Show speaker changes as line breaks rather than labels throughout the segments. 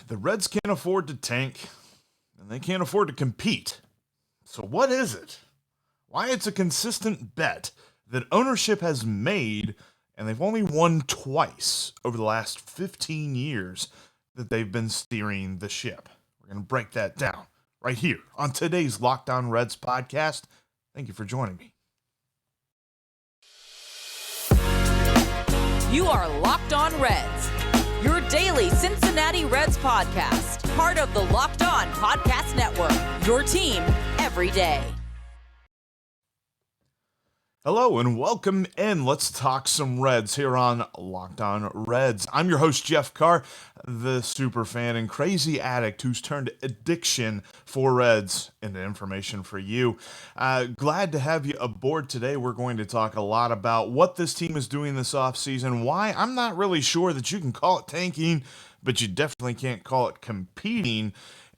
The Reds can't afford to tank, and they can't afford to compete. So what is it? Why it's a consistent bet that ownership has made, and they've only won twice over the last 15 years that they've been steering the ship. We're going to break that down right here on today's Locked On Reds podcast. Thank you for joining me.
You are Locked On Reds, your daily Cincinnati Reds podcast, part of the Locked On Podcast Network, your team every day.
Hello and welcome in. Let's talk some Reds here on Locked On Reds. I'm your host, Jeff Carr, the super fan and crazy addict who's turned addiction for Reds into information for you. Glad to have you aboard today. We're going to talk a lot about what this team is doing this offseason, why I'm not really sure that you can call it tanking, but you definitely can't call it competing.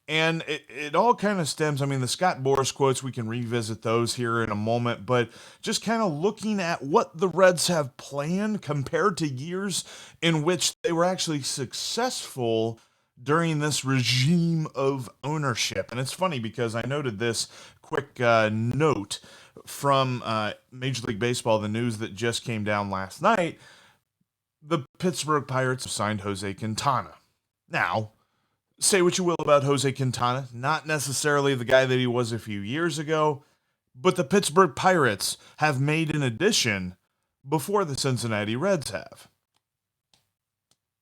And it all kind of stems, the Scott Boras quotes, we can revisit those here in a moment, but just kind of looking at what the Reds have planned compared to years in which they were actually successful during this regime of ownership. And it's funny because I noted this quick note from Major League Baseball, the news that just came down last night. The Pittsburgh Pirates have signed Jose Quintana. Now, say what you will about Jose Quintana, not necessarily the guy that he was a few years ago, but the Pittsburgh Pirates have made an addition before the Cincinnati Reds have.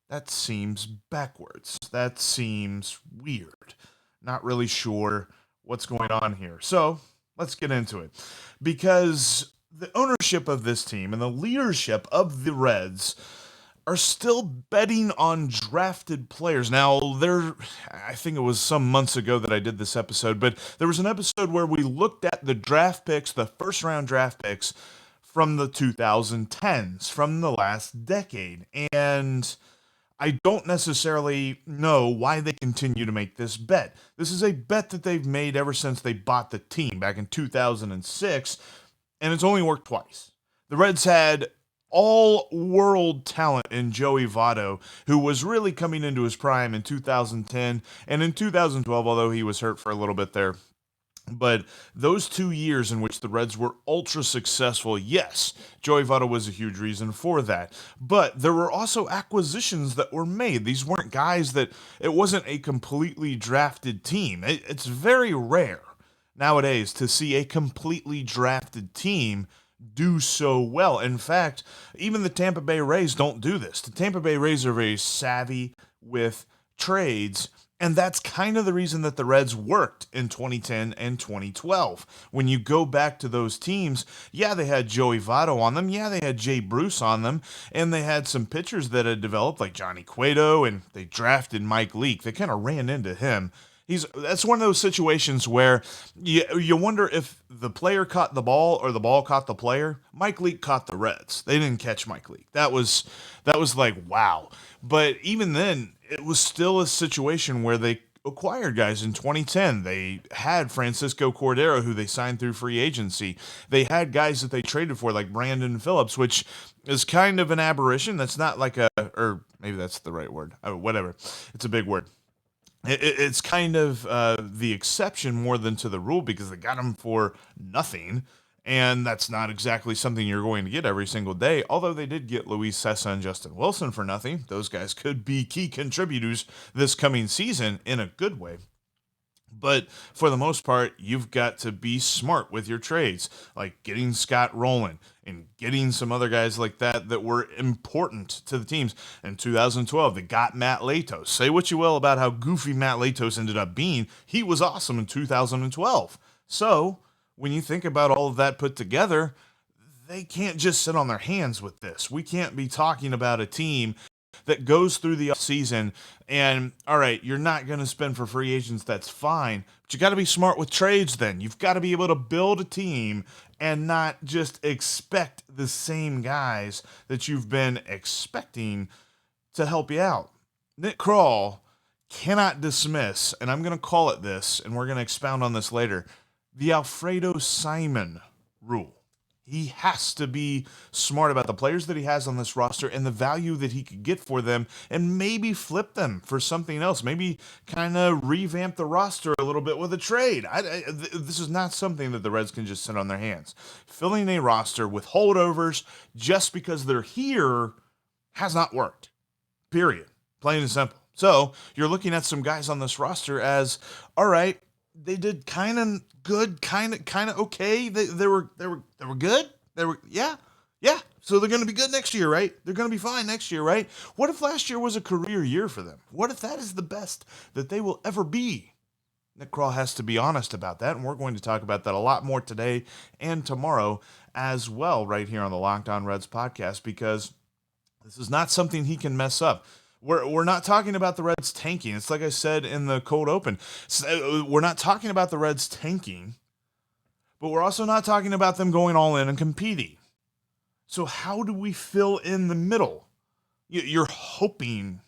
That seems backwards. That seems weird. Not really sure what's going on here. So let's get into it. Because the ownership of this team and the leadership of the Reds are still betting on drafted players. Now, I think it was some months ago that I did this episode, but there was an episode where we looked at the draft picks, the first-round draft picks from the 2010s, from the last decade. And I don't necessarily know why they continue to make this bet. This is a bet that they've made ever since they bought the team back in 2006, and it's only worked twice. The Reds had all-world talent in Joey Votto, who was really coming into his prime in 2010 and in 2012, although he was hurt for a little bit there. But those 2 years in which the Reds were ultra successful, yes, Joey Votto was a huge reason for that. But there were also acquisitions that were made. These weren't guys that, it wasn't a completely drafted team. It's very rare nowadays to see a completely drafted team do so well. In fact, even the Tampa Bay Rays don't do this. The Tampa Bay Rays are very savvy with trades, and that's kind of the reason that the Reds worked in 2010 and 2012. When you go back to those teams, yeah, they had Joey Votto on them, yeah, they had Jay Bruce on them, and they had some pitchers that had developed like Johnny Cueto, and they drafted Mike Leake. They kind of ran into him. That's one of those situations where you wonder if the player caught the ball or the ball caught the player. Mike Leake caught the Reds. They didn't catch Mike Leake. That was like, wow. But even then, it was still a situation where they acquired guys in 2010. They had Francisco Cordero, who they signed through free agency. They had guys that they traded for, like Brandon Phillips, which is kind of an aberration. That's not like or maybe that's the right word. Whatever. It's a big word. It's kind of the exception more than to the rule because they got him for nothing, and that's not exactly something you're going to get every single day, although they did get Luis Cessa and Justin Wilson for nothing. Those guys could be key contributors this coming season in a good way. But for the most part, you've got to be smart with your trades, like getting Scott Rowland and getting some other guys like that were important to the teams. In 2012, they got Matt Latos. Say what you will about how goofy Matt Latos ended up being. He was awesome in 2012. So when you think about all of that put together, they can't just sit on their hands with this. We can't be talking about a team that goes through the offseason and, all right, you're not going to spend for free agents, that's fine, but you got to be smart with trades then. You've got to be able to build a team and not just expect the same guys that you've been expecting to help you out. Nick Krall cannot dismiss, and I'm going to call it this, and we're going to expound on this later, the Alfredo Simon rule. He has to be smart about the players that he has on this roster and the value that he could get for them and maybe flip them for something else. Maybe kind of revamp the roster a little bit with a trade. This is not something that the Reds can just sit on their hands. Filling a roster with holdovers just because they're here has not worked. Period. Plain and simple. So you're looking at some guys on this roster as, all right, they did kind of good, kind of okay. They were good. Yeah. So they're going to be good next year, right? They're going to be fine next year, right? What if last year was a career year for them? What if that is the best that they will ever be? Nick Krall has to be honest about that, and we're going to talk about that a lot more today and tomorrow as well, right here on the Locked On Reds podcast, because this is not something he can mess up. We're not talking about the Reds tanking. It's like I said in the cold open. We're not talking about the Reds tanking, but we're also not talking about them going all in and competing. So how do we fill in the middle? You're hoping,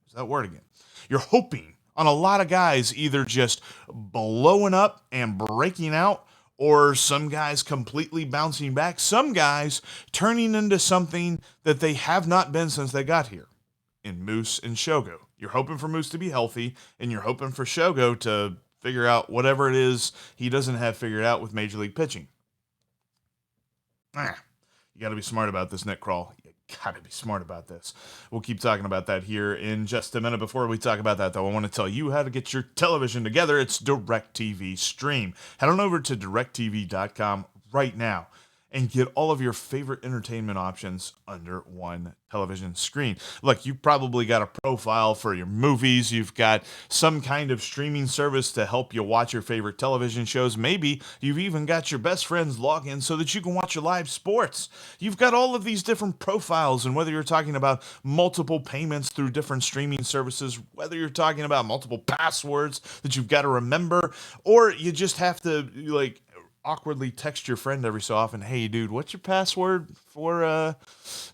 is that word again? You're hoping on a lot of guys either just blowing up and breaking out, or some guys completely bouncing back, some guys turning into something that they have not been since they got here. In Moose and Shogo. You're hoping for Moose to be healthy, and you're hoping for Shogo to figure out whatever it is he doesn't have figured out with Major League pitching. You got to be smart about this, Nick Krall. You got to be smart about this. We'll keep talking about that here in just a minute. Before we talk about that, though, I want to tell you how to get your television together. It's DirecTV Stream. Head on over to directtv.com right now and get all of your favorite entertainment options under one television screen. Look, you probably got a profile for your movies. You've got some kind of streaming service to help you watch your favorite television shows. Maybe you've even got your best friend's login so that you can watch your live sports. You've got all of these different profiles, and whether you're talking about multiple payments through different streaming services, whether you're talking about multiple passwords that you've got to remember, or you just have to, awkwardly text your friend every so often, hey dude, what's your password for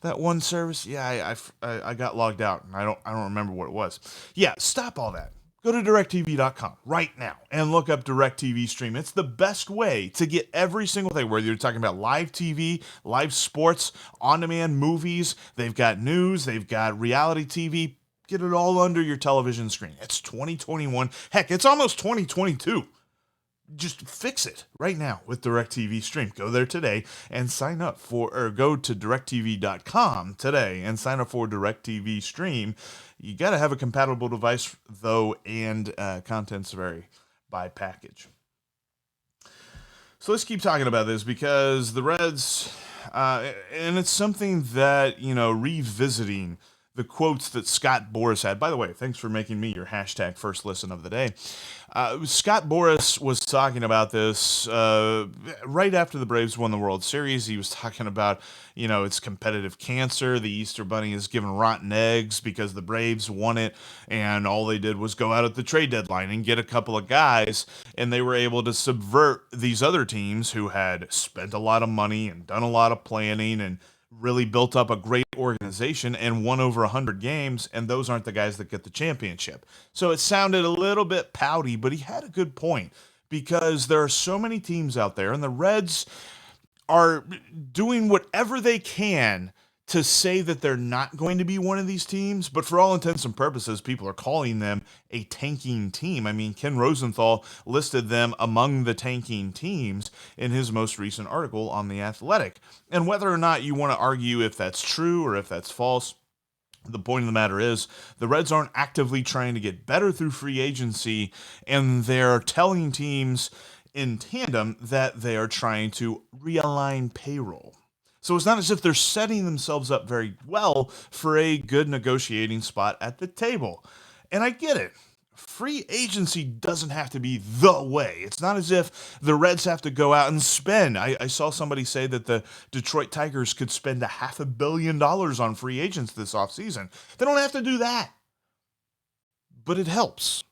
that one service? Yeah, I got logged out and I don't remember what it was. Yeah, stop all that. Go to directtv.com right now and look up DirecTV Stream. It's the best way to get every single thing, whether you're talking about live TV, live sports, on-demand movies, they've got news, they've got reality TV. Get it all under your television screen. It's 2021. Heck, it's almost 2022. Just fix it right now with DirecTV Stream. Go there today and sign up go to directtv.com today and sign up for DirecTV Stream. You got to have a compatible device, though, and contents vary by package. So let's keep talking about this because the Reds, and it's something that, revisiting the quotes that Scott Boras had. By the way, thanks for making me your hashtag first listen of the day. Scott Boras was talking about this right after the Braves won the World Series. He was talking about, it's competitive cancer. The Easter Bunny is given rotten eggs because the Braves won it, and all they did was go out at the trade deadline and get a couple of guys, and they were able to subvert these other teams who had spent a lot of money and done a lot of planning and really built up a great organization and won over 100 games, and those aren't the guys that get the championship. So it sounded a little bit pouty, but he had a good point because there are so many teams out there, and the Reds are doing whatever they can to say that they're not going to be one of these teams, but for all intents and purposes, people are calling them a tanking team. I mean, Ken Rosenthal listed them among the tanking teams in his most recent article on The Athletic. And whether or not you want to argue if that's true or if that's false, the point of the matter is the Reds aren't actively trying to get better through free agency, and they're telling teams in tandem that they are trying to realign payroll. So it's not as if they're setting themselves up very well for a good negotiating spot at the table. And I get it. Free agency doesn't have to be the way. It's not as if the Reds have to go out and spend. I saw somebody say that the Detroit Tigers could spend $500 million on free agents this offseason. They don't have to do that. But it helps.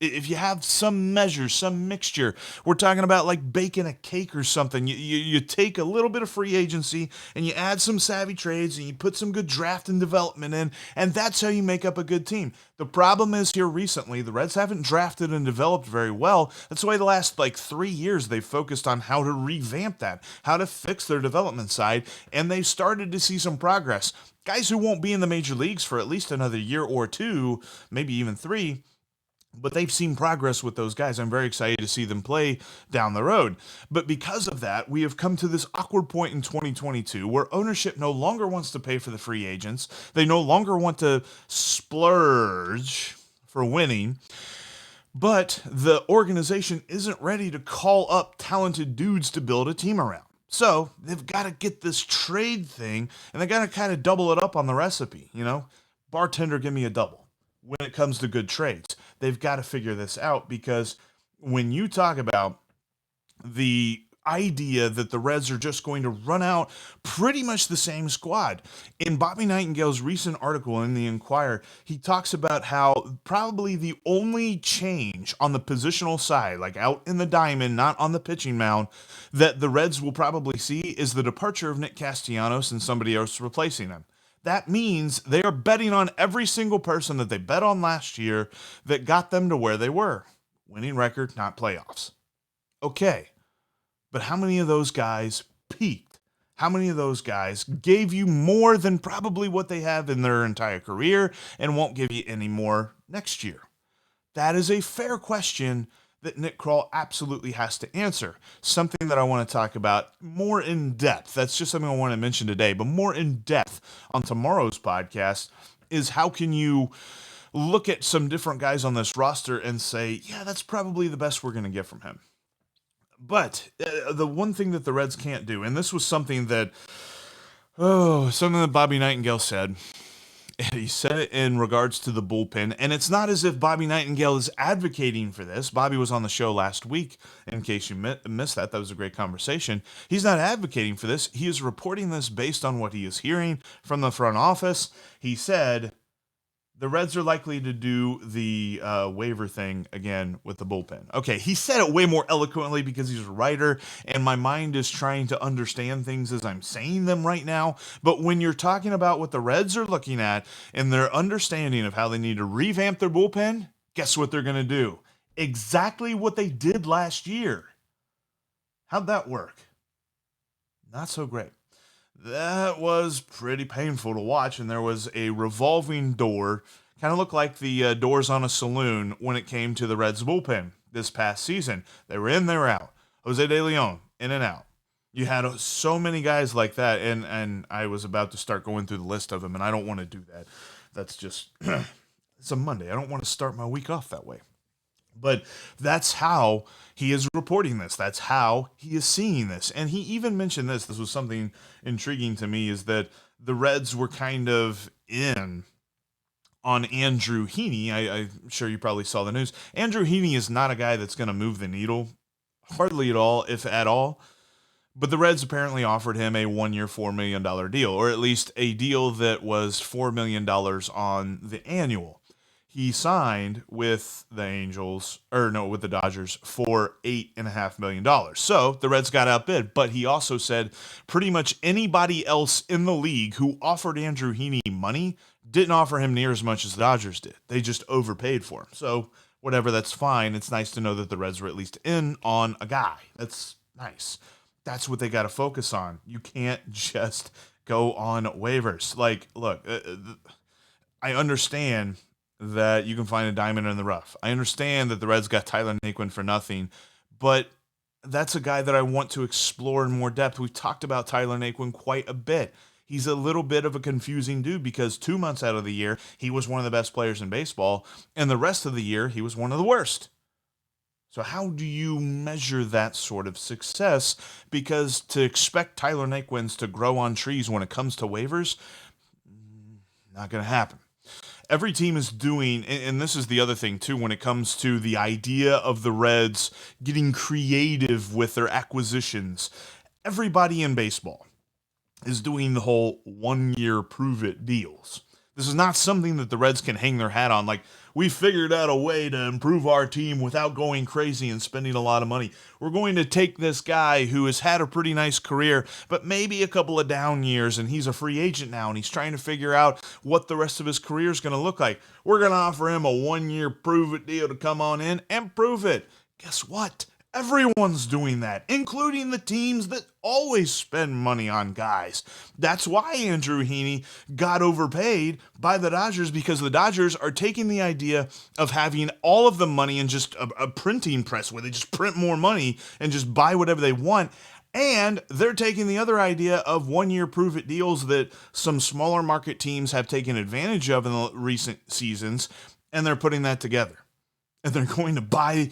If you have some measure, some mixture, we're talking about like baking a cake or something. You take a little bit of free agency and you add some savvy trades and you put some good draft and development in, and that's how you make up a good team. The problem is here recently, the Reds haven't drafted and developed very well. That's why the last like 3 years they've focused on how to revamp that, how to fix their development side, and they've started to see some progress. Guys who won't be in the major leagues for at least another year or two, maybe even 3, but they've seen progress with those guys. I'm very excited to see them play down the road. But because of that, we have come to this awkward point in 2022 where ownership no longer wants to pay for the free agents. They no longer want to splurge for winning. But the organization isn't ready to call up talented dudes to build a team around. So they've got to get this trade thing, and they got to kind of double it up on the recipe. Bartender, give me a double when it comes to good trades. They've got to figure this out, because when you talk about the idea that the Reds are just going to run out pretty much the same squad. In Bobby Nightingale's recent article in the Inquirer, he talks about how probably the only change on the positional side, like out in the diamond, not on the pitching mound, that the Reds will probably see is the departure of Nick Castellanos and somebody else replacing him. That means they are betting on every single person that they bet on last year that got them to where they were. Winning record, not playoffs. Okay, but how many of those guys peaked? How many of those guys gave you more than probably what they have in their entire career and won't give you any more next year? That is a fair question that Nick Krall absolutely has to answer. Something that I want to talk about more in depth. That's just something I want to mention today, but more in depth on tomorrow's podcast is how can you look at some different guys on this roster and say, yeah, that's probably the best we're going to get from him. But the one thing that the Reds can't do, and this was something that Bobby Nightingale said. He said it in regards to the bullpen, and it's not as if Bobby Nightingale is advocating for this. Bobby was on the show last week, in case you missed that. That was a great conversation. He's not advocating for this. He is reporting this based on what he is hearing from the front office. He said the Reds are likely to do the waiver thing again with the bullpen. Okay, he said it way more eloquently because he's a writer, and my mind is trying to understand things as I'm saying them right now. But when you're talking about what the Reds are looking at and their understanding of how they need to revamp their bullpen, guess what they're going to do? Exactly what they did last year. How'd that work? Not so great. That was pretty painful to watch, and there was a revolving door, kind of looked like the doors on a saloon when it came to the Reds bullpen this past season. They were in, they were out. Jose De Leon, in and out. You had so many guys like that, and I was about to start going through the list of them, and I don't want to do that. That's just, it's a Monday. I don't want to start my week off that way. But that's how he is reporting this. That's how he is seeing this. And he even mentioned this. This was something intriguing to me, is that the Reds were kind of in on Andrew Heaney. I'm sure you probably saw the news. Andrew Heaney is not a guy that's going to move the needle, hardly at all, if at all. But the Reds apparently offered him a 1-year, $4 million deal, or at least a deal that was $4 million on the annual. He signed with the with the Dodgers for $8.5 million. So the Reds got outbid, but he also said pretty much anybody else in the league who offered Andrew Heaney money didn't offer him near as much as the Dodgers did. They just overpaid for him. So whatever, that's fine. It's nice to know that the Reds were at least in on a guy. That's nice. That's what they got to focus on. You can't just go on waivers. Like, look, I understand that you can find a diamond in the rough. I understand that the Reds got Tyler Naquin for nothing, but that's a guy that I want to explore in more depth. We've talked about Tyler Naquin quite a bit. He's a little bit of a confusing dude because 2 months out of the year, he was one of the best players in baseball, and the rest of the year, he was one of the worst. So how do you measure that sort of success? Because to expect Tyler Naquin to grow on trees when it comes to waivers, not going to happen. Every team is doing, and this is the other thing too, when it comes to the idea of the Reds getting creative with their acquisitions, everybody in baseball is doing the whole 1-year prove-it deals. This is not something that the Reds can hang their hat on. Like, we figured out a way to improve our team without going crazy and spending a lot of money. We're going to take this guy who has had a pretty nice career, but maybe a couple of down years, and he's a free agent now, and he's trying to figure out what the rest of his career is going to look like. We're going to offer him a 1-year prove-it deal to come on in and prove it. Guess what? Everyone's doing that, including the teams that always spend money on guys. That's why Andrew Heaney got overpaid by the Dodgers, because the Dodgers are taking the idea of having all of the money in just a printing press where they just print more money and just buy whatever they want. And they're taking the other idea of 1-year prove-it deals that some smaller market teams have taken advantage of in the recent seasons, and they're putting that together. And they're going to buy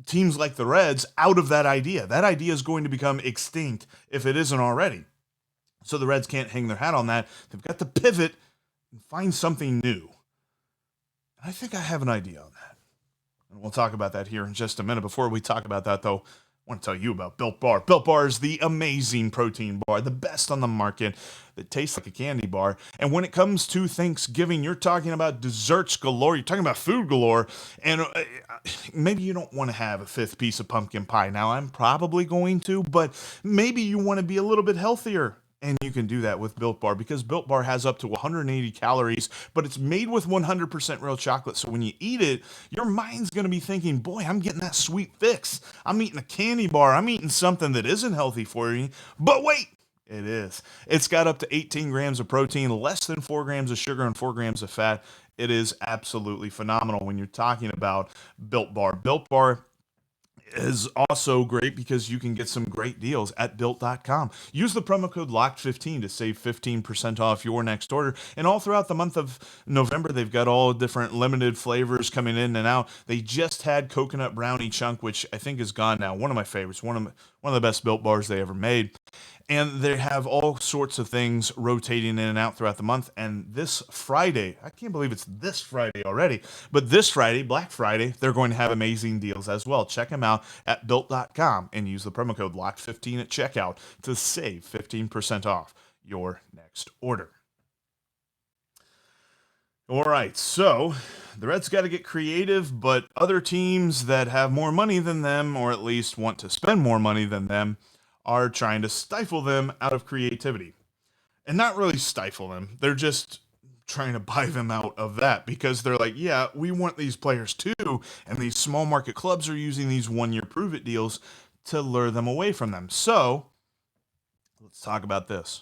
teams like the Reds out of that idea. That idea is going to become extinct if it isn't already. So the Reds can't hang their hat on that. They've got to pivot and find something new. I think I have an idea on that. And we'll talk about that here in just a minute. Before we talk about that, though, I want to tell you about Built Bar. Built Bar is the amazing protein bar, the best on the market, that tastes like a candy bar. And when it comes to Thanksgiving, you're talking about desserts galore. You're talking about food galore. And maybe you don't want to have a 5th piece of pumpkin pie. Now, I'm probably going to, but maybe you want to be a little bit healthier. And you can do that with Built Bar, because Built Bar has up to 180 calories, but it's made with 100% real chocolate. So when you eat it, your mind's going to be thinking, boy, I'm getting that sweet fix. I'm eating a candy bar. I'm eating something that isn't healthy for you. But wait, it is. It's got up to 18 grams of protein, less than 4 grams of sugar, and 4 grams of fat. It is absolutely phenomenal when you're talking about Built Bar. Built Bar is also great because you can get some great deals at built.com. Use the promo code LOCKED15 to save 15% off your next order. And all throughout the month of November, they've got all different limited flavors coming in and out. They just had coconut brownie chunk, which I think is gone now. One of my favorites, one of the best Built Bars they ever made. And they have all sorts of things rotating in and out throughout the month. And this Friday, I can't believe it's this Friday already, but this Friday, Black Friday, they're going to have amazing deals as well. Check them out at built.com and use the promo code LOCKED15 at checkout to save 15% off your next order. All right, so the Reds got to get creative, but other teams that have more money than them, or at least want to spend more money than them, are trying to stifle them out of creativity. And not really stifle them. They're just trying to buy them out of that, because they're like, yeah, we want these players too. And these small market clubs are using these 1-year prove-it deals to lure them away from them. So let's talk about this.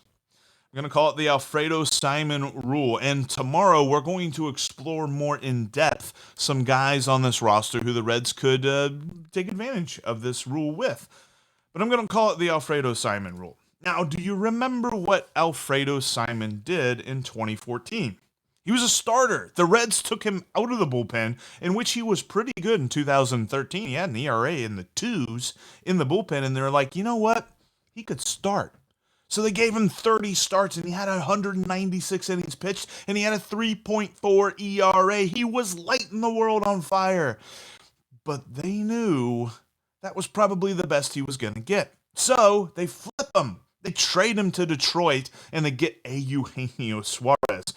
I'm going to call it the Alfredo Simon rule. And tomorrow we're going to explore more in depth some guys on this roster who the Reds could take advantage of this rule with. But I'm going to call it the Alfredo Simon rule. Now, do you remember what Alfredo Simon did in 2014? He was a starter. The Reds took him out of the bullpen, in which he was pretty good in 2013. He had an ERA in the 2s in the bullpen, and they're like, you know what? He could start. So they gave him 30 starts, and he had 196 innings pitched, and he had a 3.4 ERA. He was lighting the world on fire. But they knew that was probably the best he was going to get. So they flip him. They trade him to Detroit, and they get Eugenio Suarez.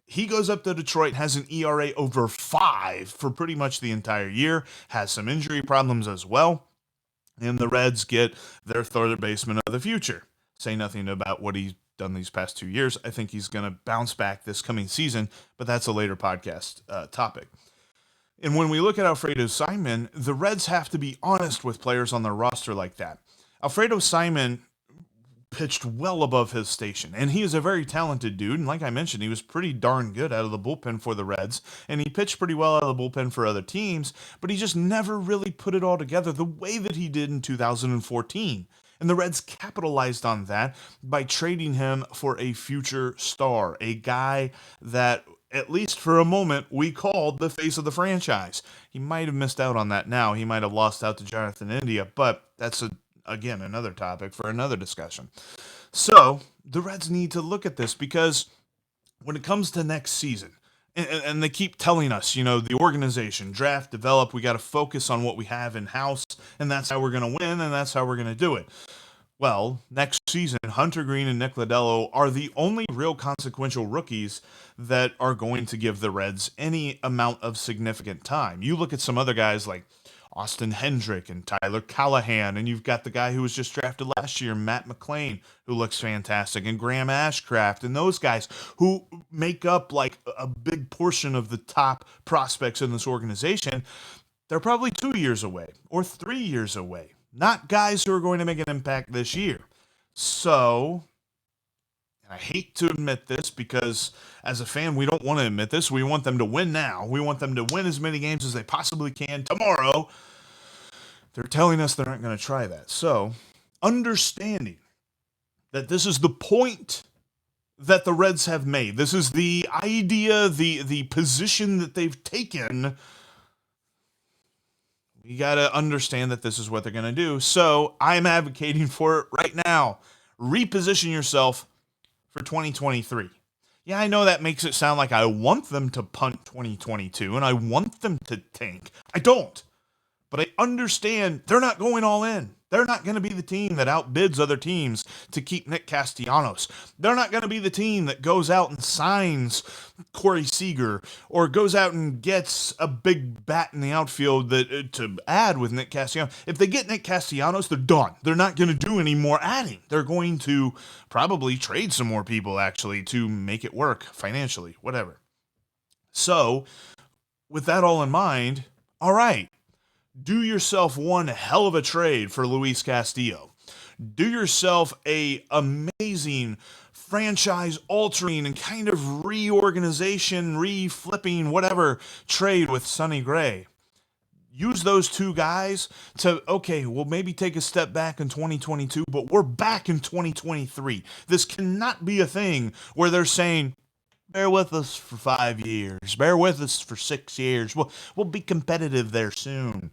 He goes up to Detroit, has an ERA over 5 for pretty much the entire year, has some injury problems as well, and the Reds get their third baseman of the future. Say nothing about what he's done these past 2 years. I think he's going to bounce back this coming season, but that's a later podcast topic. And when we look at Alfredo Simon, the Reds have to be honest with players on their roster like that. Alfredo Simon pitched well above his station, and he is a very talented dude. And like I mentioned, he was pretty darn good out of the bullpen for the Reds, and he pitched pretty well out of the bullpen for other teams, but he just never really put it all together the way that he did in 2014. And the Reds capitalized on that by trading him for a future star, a guy that, at least for a moment, we called the face of the franchise. He might have missed out on that now. He might have lost out to Jonathan India, but that's, again, another topic for another discussion. So the Reds need to look at this, because when it comes to next season, and they keep telling us, you know, the organization, draft, develop, we got to focus on what we have in-house, and that's how we're going to win, and that's how we're going to do it. Well, next season, Hunter Greene and Nick Lodolo are the only real consequential rookies that are going to give the Reds any amount of significant time. You look at some other guys like Austin Hendrick and Tyler Callahan, and you've got the guy who was just drafted last year, Matt McLean, who looks fantastic, and Graham Ashcraft, and those guys who make up like a big portion of the top prospects in this organization. They're probably 2 years away or 3 years away. Not guys who are going to make an impact this year. So, and I hate to admit this because as a fan, we don't want to admit this. We want them to win now. We want them to win as many games as they possibly can tomorrow. They're telling us they're not going to try that. So, understanding that this is the point that the Reds have made. This is the idea, the position that they've taken. You got to understand that this is what they're going to do. So I'm advocating for it right now. Reposition yourself for 2023. Yeah, I know that makes it sound like I want them to punt 2022 and I want them to tank. I don't. But I understand they're not going all in. They're not going to be the team that outbids other teams to keep Nick Castellanos. They're not going to be the team that goes out and signs Corey Seager or goes out and gets a big bat in the outfield that to add with Nick Castellanos. If they get Nick Castellanos, they're done. They're not going to do any more adding. They're going to probably trade some more people, actually, to make it work financially, whatever. So, with that all in mind, all right. Do yourself one hell of a trade for Luis Castillo. Do yourself a amazing franchise-altering and kind of reorganization, reflipping, whatever trade with Sonny Gray. Use those two guys to, okay, we'll maybe take a step back in 2022, but we're back in 2023. This cannot be a thing where they're saying, bear with us for 5 years. Bear with us for 6 years. We'll be competitive there soon.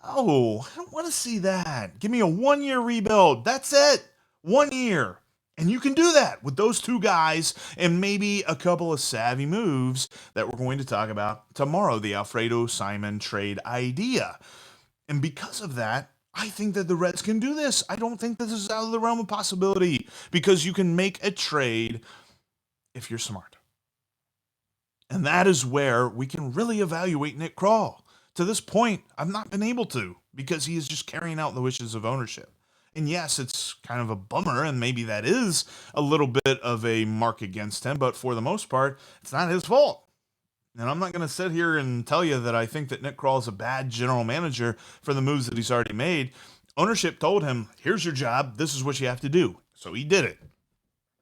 No, I don't want to see that. Give me a 1-year rebuild. That's it. 1 year. And you can do that with those two guys and maybe a couple of savvy moves that we're going to talk about tomorrow, the Alfredo Simon trade idea. And because of that, I think that the Reds can do this. I don't think this is out of the realm of possibility because you can make a trade if you're smart. And that is where we can really evaluate Nick Krall. To this point, I've not been able to because he is just carrying out the wishes of ownership. And yes, it's kind of a bummer, and maybe that is a little bit of a mark against him, but for the most part, it's not his fault. And I'm not going to sit here and tell you that I think that Nick Krall is a bad general manager for the moves that he's already made. Ownership told him, here's your job, this is what you have to do. So he did it.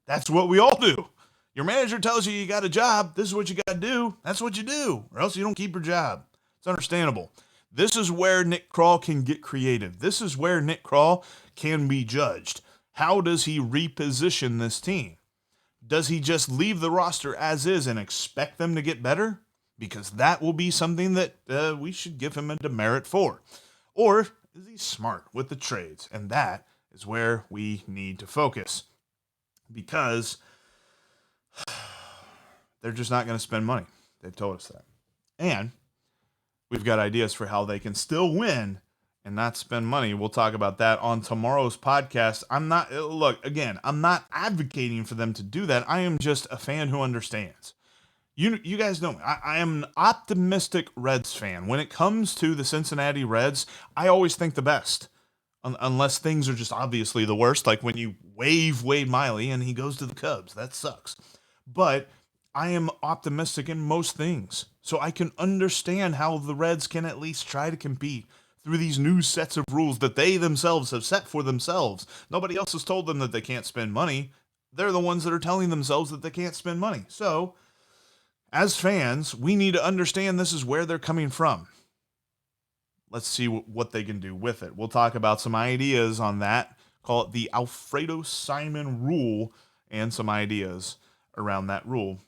That's what we all do. Your manager tells you you got a job, this is what you got to do, that's what you do, or else you don't keep your job. It's understandable. This is where Nick Krall can get creative. This is where Nick Krall can be judged. How does he reposition this team? Does he just leave the roster as is and expect them to get better? Because that will be something that we should give him a demerit for. Or is he smart with the trades? And that is where we need to focus. Because they're just not going to spend money. They've told us that. And we've got ideas for how they can still win and not spend money. We'll talk about that on tomorrow's podcast. I'm not advocating for them to do that. I am just a fan who understands. You guys know me. I am an optimistic Reds fan. When it comes to the Cincinnati Reds, I always think the best. Unless things are just obviously the worst, like when you waive Wade Miley and he goes to the Cubs. That sucks. But I am optimistic in most things. So I can understand how the Reds can at least try to compete through these new sets of rules that they themselves have set for themselves. Nobody else has told them that they can't spend money. They're the ones that are telling themselves that they can't spend money. So, as fans, we need to understand this is where they're coming from. Let's see what they can do with it. We'll talk about some ideas on that. Call it the Alfredo Simon rule and some ideas around that rule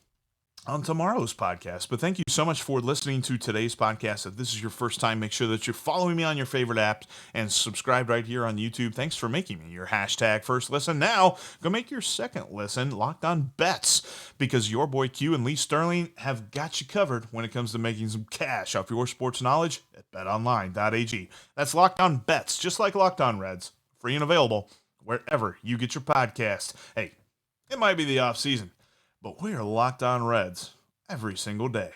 on tomorrow's podcast. But thank you so much for listening to today's podcast. If this is your first time, make sure that you're following me on your favorite app and subscribe right here on YouTube. Thanks for making me your hashtag first listen. Now, go make your second listen Locked On Bets, because your boy Q and Lee Sterling have got you covered when it comes to making some cash off your sports knowledge at betonline.ag. That's Locked On Bets, just like Locked On Reds, free and available wherever you get your podcast. Hey, it might be the off season, but we are Locked On Reds every single day.